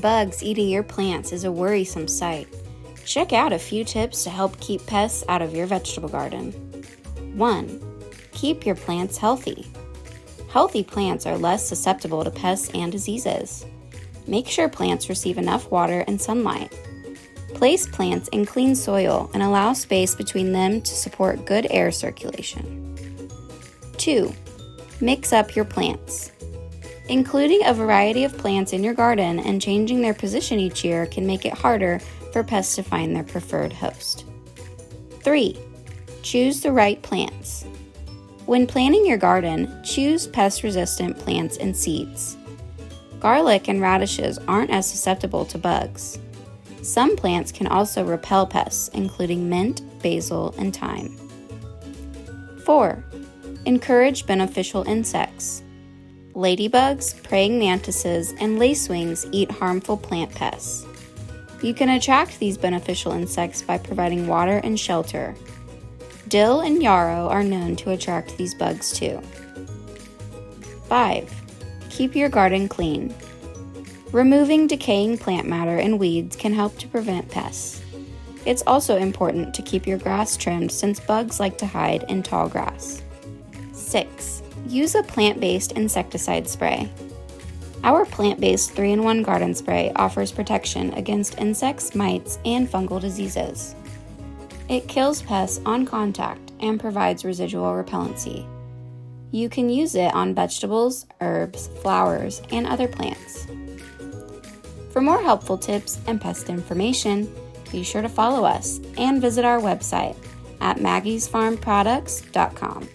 bugs eating your plants is a worrisome sight. Check out a few tips to help keep pests out of your vegetable garden. 1. Keep your plants healthy. Healthy plants are less susceptible to pests and diseases. Make sure plants receive enough water and sunlight. Place plants in clean soil and allow space between them to support good air circulation. 2. Mix up your plants. Including a variety of plants in your garden and changing their position each year can make it harder for pests to find their preferred host. 3. Choose the right plants. When planting your garden, choose pest-resistant plants and seeds. Garlic and radishes aren't as susceptible to bugs. Some plants can also repel pests, including mint, basil, and thyme. 4. Encourage beneficial insects. Ladybugs, praying mantises, and lacewings eat harmful plant pests. You can attract these beneficial insects by providing water and shelter. Dill and yarrow are known to attract these bugs too. 5. Keep your garden clean. Removing decaying plant matter and weeds can help to prevent pests. It's also important to keep your grass trimmed since bugs like to hide in tall grass. 6. Use a plant-based insecticide spray. Our plant-based 3-in-1 garden spray offers protection against insects, mites, and fungal diseases. It kills pests on contact and provides residual repellency. You can use it on vegetables, herbs, flowers, and other plants. For more helpful tips and pest information, be sure to follow us and visit our website at maggiesfarmproducts.com.